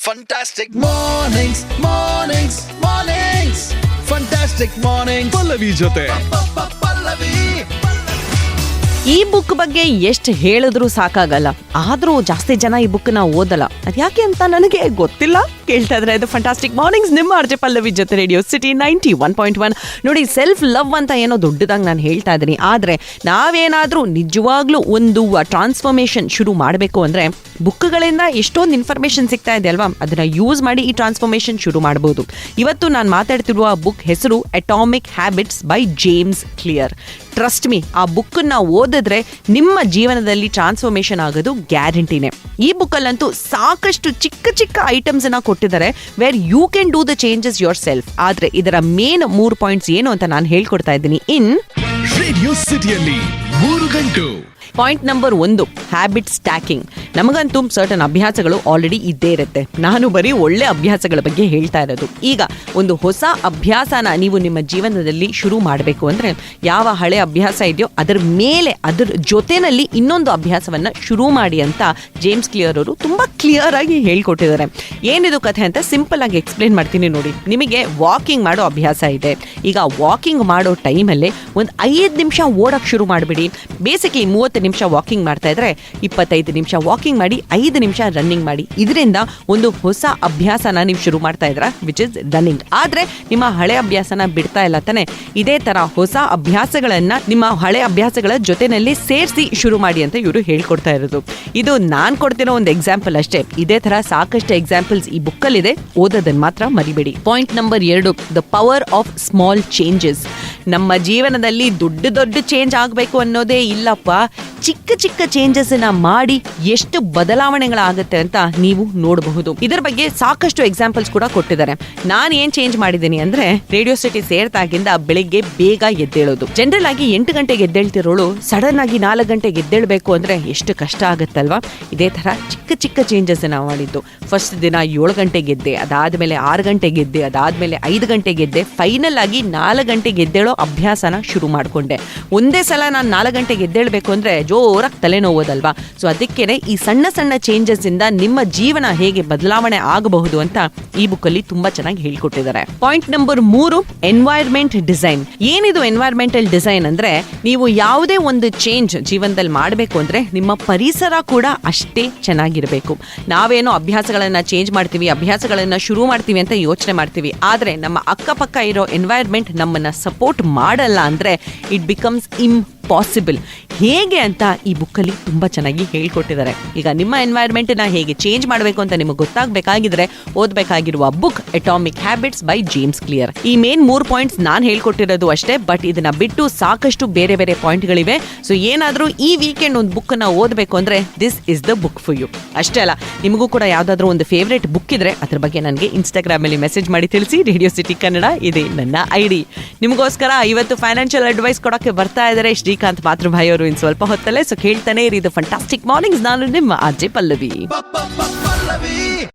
Fantastic mornings, mornings, mornings. Fantastic mornings. Pallavi ಜೊತೆ Pallavi. ಈ book ಬಗ್ಗೆ ಎಷ್ಟು ಹೇಳಿದ್ರೂ ಸಾಕಾಗಲ್ಲ. ಆದ್ರೂ ಜಾಸ್ತಿ ಜನ ಈ ಬುಕ್ ನ ಓದಲ್ಲ. ಅದ್ಯಾಕೆ ಅಂತ ನನಗೆ ಗೊತ್ತಿಲ್ಲ. ಕೇಳ್ತಾ ಇದ್ರೆ ಇದು ಫ್ಯಾಂಟಾಸ್ಟಿಕ್ ಮಾರ್ನಿಂಗ್ಸ್, ನಿಮ್ಮ ಆರ್ಜೆ ಪಲ್ಲವಿ ಜೊತೆ ರೇಡಿಯೋ ಸಿಟಿ 91.1. ನೋಡಿ, ಸೆಲ್ಫ್ ಲವ್ ಅಂತ ಏನೋ ದೊಡ್ಡದಾಗಿ ನಾನು ಹೇಳ್ತಾ ಇದ್ದೀನಿ. ಆದ್ರೆ ನಾವೇನಾದ್ರೂ ನಿಜವಾಗ್ಲೂ ಒಂದು ಟ್ರಾನ್ಸ್ಫಾರ್ಮೇಶನ್ ಶುರು ಮಾಡಬೇಕು ಅಂದ್ರೆ ಬುಕ್ಗಳಿಂದ ಎಷ್ಟೊಂದು ಇನ್ಫಾರ್ಮೇಶನ್ ಸಿಗ್ತಾ ಇದೆ ಅಲ್ವಾ, ಅದನ್ನ ಯೂಸ್ ಮಾಡಿ ಈ ಟ್ರಾನ್ಸ್ಫಾರ್ಮೇಶನ್ ಶುರು ಮಾಡಬಹುದು. ಇವತ್ತು ನಾನು ಮಾತಾಡ್ತಿರುವ ಬುಕ್ ಹೆಸರು atomic habits by James clear. Trust me, ಆ ಬುಕ್ ನ ಓದಿದ್ರೆ ನಿಮ್ಮ ಜೀವನದಲ್ಲಿ ಟ್ರಾನ್ಸ್ಫಾರ್ಮೇಶನ್ ಆಗೋದು ಗ್ಯಾರಂಟಿನೇ. ಈ ಬುಕ್ ಅಲ್ಲಂತೂ ಸಾಕಷ್ಟು ಚಿಕ್ಕ ಚಿಕ್ಕ ಐಟಮ್ಸ್ ಅನ್ನ ಕೊಟ್ಟಿದ್ದಾರೆ, where you can do the changes yourself. ಆದ್ರೆ ಇದರ ಮೇನ್ 3 ಪಾಯಿಂಟ್ಸ್ ಏನು ಅಂತ ನಾನು ಹೇಳ್ಕೊಡ್ತಾ ಇದ್ದೀನಿ ಇನ್ ರೇಡಿಯೋ ಸಿಟಿಯಲ್ಲಿ 3 ಗಂಟು. Point number 1, habit stacking. ನಮಗಂತೂ ಸರ್ಟನ್ ಅಭ್ಯಾಸಗಳು ಆಲ್ರೆಡಿ ಇದ್ದೇ ಇರುತ್ತೆ. ನಾನು ಬರೀ ಒಳ್ಳೆ ಅಭ್ಯಾಸಗಳ ಬಗ್ಗೆ ಹೇಳ್ತಾ ಇರೋದು. ಈಗ ಒಂದು ಹೊಸ ಅಭ್ಯಾಸನ ನೀವು ನಿಮ್ಮ ಜೀವನದಲ್ಲಿ ಶುರು ಮಾಡಬೇಕು ಅಂದ್ರೆ ಯಾವ ಹಳೆ ಅಭ್ಯಾಸ ಇದೆಯೋ ಅದರ ಮೇಲೆ ಅದರ ಜೊತೆನಲ್ಲಿ ಇನ್ನೊಂದು ಅಭ್ಯಾಸವನ್ನ ಶುರು ಮಾಡಿ ಅಂತ ಜೇಮ್ಸ್ ಕ್ಲಿಯರ್ ಅವರು ತುಂಬಾ ಕ್ಲಿಯರ್ ಆಗಿ ಹೇಳ್ಕೊಟ್ಟಿದ್ದಾರೆ. ಏನಿದು ಕಥೆ ಅಂತ ಸಿಂಪಲ್ ಆಗಿ ಎಕ್ಸ್ಪ್ಲೇನ್ ಮಾಡ್ತೀನಿ ನೋಡಿ. ನಿಮಗೆ ವಾಕಿಂಗ್ ಮಾಡೋ ಅಭ್ಯಾಸ ಇದೆ. ಈಗ ವಾಕಿಂಗ್ ಮಾಡೋ ಟೈಮಲ್ಲಿ ಒಂದು 5 ನಿಮಿಷ ಓಡಕ್ ಶುರು ಮಾಡಿಬಿಡಿ. ಬೇಸಿಕ್ಲಿ 30 ನಿಮಿಷ ವಾಕಿಂಗ್ ಮಾಡ್ತಾ ಇದ್ರೆ 25 ನಿಮಿಷ ವಾಕಿಂಗ್ ಮಾಡಿ, 5 ನಿಮಿಷ ರನ್ನಿಂಗ್ ಮಾಡಿ. ಇದರಿಂದ ಒಂದು ಹೊಸ ಅಭ್ಯಾಸನ ನೀವು ಶುರು ಮಾಡ್ತಾ ಇದ್ರ, ವಿಚ್ ಇಸ್ ರನ್ನಿಂಗ್. ಆದ್ರೆ ನಿಮ್ಮ ಹಳೆ ಅಭ್ಯಾಸನ ಬಿಡ್ತಾ ಇಲ್ಲ ತಾನೆ. ಇದೇ ತರ ಹೊಸ ಅಭ್ಯಾಸಗಳನ್ನ ನಿಮ್ಮ ಹಳೆ ಅಭ್ಯಾಸಗಳ ಜೊತೆನಲ್ಲಿ ಸೇರಿಸಿ ಶುರು ಮಾಡಿ ಅಂತ ಇವರು ಹೇಳ್ಕೊಡ್ತಾ ಇರೋದು. ಇದು ನಾನ್ ಕೊಡ್ತಿರೋ ಒಂದು ಎಕ್ಸಾಂಪಲ್ ಅಷ್ಟೇ. ಇದೇ ತರ ಸಾಕಷ್ಟು ಎಕ್ಸಾಂಪಲ್ಸ್ ಈ ಬುಕ್ ಅಲ್ಲಿ ಇದೆ, ಓದೋದನ್ನ ಮಾತ್ರ ಮರಿಬೇಡಿ. Point number 2, the power of small changes. ನಮ್ಮ ಜೀವನದಲ್ಲಿ ದೊಡ್ಡ ಚೇಂಜ್ ಆಗಬೇಕು ಅನ್ನೋದೇ ಇಲ್ಲಪ್ಪ. ಚಿಕ್ಕ ಚಿಕ್ಕ ಚೇಂಜಸ್ ನ ಮಾಡಿ ಎಷ್ಟು ಬದಲಾವಣೆಗಳಾಗುತ್ತೆ ಅಂತ ನೀವು ನೋಡಬಹುದು. ಇದರ ಬಗ್ಗೆ ಸಾಕಷ್ಟು ಎಕ್ಸಾಂಪಲ್ಸ್ ಕೂಡ ಕೊಟ್ಟಿದ್ದಾರೆ. ನಾನು ಏನ್ ಚೇಂಜ್ ಮಾಡಿದ್ದೀನಿ ಅಂದ್ರೆ, ರೇಡಿಯೋ ಸಿಟಿ ಸೇರ್ತಾಗಿಂದ ಬೆಳಿಗ್ಗೆ ಬೇಗ ಎದ್ದೇಳೋದು. ಜನರಲ್ ಆಗಿ 8 ಗಂಟೆಗೆ ಎದ್ದೇಳ್ತಿರೋಳು ಸಡನ್ ಆಗಿ 4 ಗಂಟೆಗೆ ಎದ್ದೇಳ್ಬೇಕು ಅಂದ್ರೆ ಎಷ್ಟು ಕಷ್ಟ ಆಗುತ್ತಲ್ವಾ. ಇದೇ ತರ ಚಿಕ್ಕ ಚಿಕ್ಕ ಚೇಂಜಸ್ ನಾವು ಮಾಡಿದ್ದು. ಫಸ್ಟ್ ದಿನ 7 ಗಂಟೆಗೆ ಎದ್ದೆ, ಅದಾದ್ಮೇಲೆ 6 ಗಂಟೆಗೆ ಎದ್ದೆ, ಅದಾದ್ಮೇಲೆ 5 ಗಂಟೆಗೆ ಎದ್ದೆ. ಫೈನಲ್ ಆಗಿ 4 ಗಂಟೆಗೆ ಎದ್ದೇಳೋ ಅಭ್ಯಾಸನ ಶುರು ಮಾಡ್ಕೊಂಡೆ. ಒಂದೇ ಸಲ ನಾನು 4 ಗಂಟೆಗೆ ಎದ್ದೇಳ್ಬೇಕು ಅಂದ್ರೆ ಜೋರಾಗಿ ತಲೆನೋವುದಲ್ವಾ. ಸೊ ಅದಕ್ಕೇನೆ ಈ ಸಣ್ಣ ಸಣ್ಣ ಚೇಂಜಸ್ ಇಂದ ನಿಮ್ಮ ಜೀವನ ಹೇಗೆ ಬದಲಾವಣೆ ಆಗಬಹುದು ಅಂತ ಈ ಬುಕ್ ಅಲ್ಲಿ ತುಂಬಾ ಚೆನ್ನಾಗಿ ಹೇಳ್ಕೊಟ್ಟಿದ್ದಾರೆ. Point number 3, environment design. ಏನಿದು ಎನ್ವೈರ್ಮೆಂಟಲ್ ಡಿಸೈನ್ ಅಂದ್ರೆ, ನೀವು ಯಾವುದೇ ಒಂದು ಚೇಂಜ್ ಜೀವನದಲ್ಲಿ ಮಾಡಬೇಕು ಅಂದ್ರೆ ನಿಮ್ಮ ಪರಿಸರ ಕೂಡ ಅಷ್ಟೇ ಚೆನ್ನಾಗಿರ್ಬೇಕು. ನಾವೇನೋ ಅಭ್ಯಾಸಗಳನ್ನ ಚೇಂಜ್ ಮಾಡ್ತೀವಿ, ಅಭ್ಯಾಸಗಳನ್ನ ಶುರು ಮಾಡ್ತೀವಿ ಅಂತ ಯೋಚನೆ ಮಾಡ್ತೀವಿ. ಆದ್ರೆ ನಮ್ಮ ಅಕ್ಕಪಕ್ಕ ಇರೋ ಎನ್ವೈರ್ಮೆಂಟ್ ನಮ್ಮನ್ನ ಸಪೋರ್ಟ್ ಮಾಡಲ್ಲ ಅಂದ್ರೆ ಇಟ್ ಬಿಕಮ್ಸ್ ಇಂಪಾಸಿಬಲ್. ಹೇಗೆ ಅಂತ ಈ ಬುಕ್ ಅಲ್ಲಿ ತುಂಬಾ ಚೆನ್ನಾಗಿ ಹೇಳ್ಕೊಟ್ಟಿದ್ದಾರೆ. ಈಗ ನಿಮ್ಮ ಎನ್ವೈರ್ಮೆಂಟ್ ನ ಹೇಗೆ ಚೇಂಜ್ ಮಾಡಬೇಕು ಅಂತ ನಿಮಗೆ ಗೊತ್ತಾಗಬೇಕಾಗಿದ್ರೆ ಓದಬೇಕಾಗಿರುವ book atomic habits by James Clear. ಈ ಮೇನ್ 3 ಪಾಯಿಂಟ್ಸ್ ನಾನು ಹೇಳ್ಕೊಟ್ಟಿರೋದು ಅಷ್ಟೇ, ಬಟ್ ಇದನ್ನ ಬಿಟ್ಟು ಸಾಕಷ್ಟು ಬೇರೆ ಬೇರೆ ಪಾಯಿಂಟ್ಗಳಿವೆ. ಸೊ ಏನಾದ್ರೂ ಈ ವೀಕೆಂಡ್ ಒಂದು ಬುಕ್ ನ ಓದಬೇಕು ಅಂದ್ರೆ this is the book for you. ಅಷ್ಟೇ ಅಲ್ಲ, ನಿಮಗೂ ಕೂಡ ಯಾವ್ದಾದ್ರು ಒಂದು ಫೇವ್ರೇಟ್ ಬುಕ್ ಇದ್ರೆ ಅದ್ರ ಬಗ್ಗೆ ನನಗೆ ಇನ್ಸ್ಟಾಗ್ರಾಮ್ ಅಲ್ಲಿ ಮೆಸೇಜ್ ಮಾಡಿ ತಿಳಿಸಿ. ರೇಡಿಯೋ ಸಿಟಿ ಕನ್ನಡ ಇದೆ ನನ್ನ ID. ನಿಮಗೋಸ್ಕರ ಇವತ್ತು ಫೈನಾನ್ಷಿಯಲ್ ಅಡ್ವೈಸ್ ಕೊಡೋಕೆ ಬರ್ತಾ ಇದ್ದಾರೆ ಶ್ರೀಕಾಂತ್ ಮಾತೃಭಾಯಿ ಅವರು ಇನ್ ಸ್ವಲ್ಪ ಹೊತ್ತಲ್ಲೇ. ಸೊ ಕೇಳ್ತಾನೆ ಇರಿ ಇದು ಫ್ಯಾಂಟಾಸ್ಟಿಕ್ ಮಾರ್ನಿಂಗ್ಸ್. ನಾನು ನಿಮ್ಮ ಆರ್ಜೆ ಪಲ್ಲವಿ.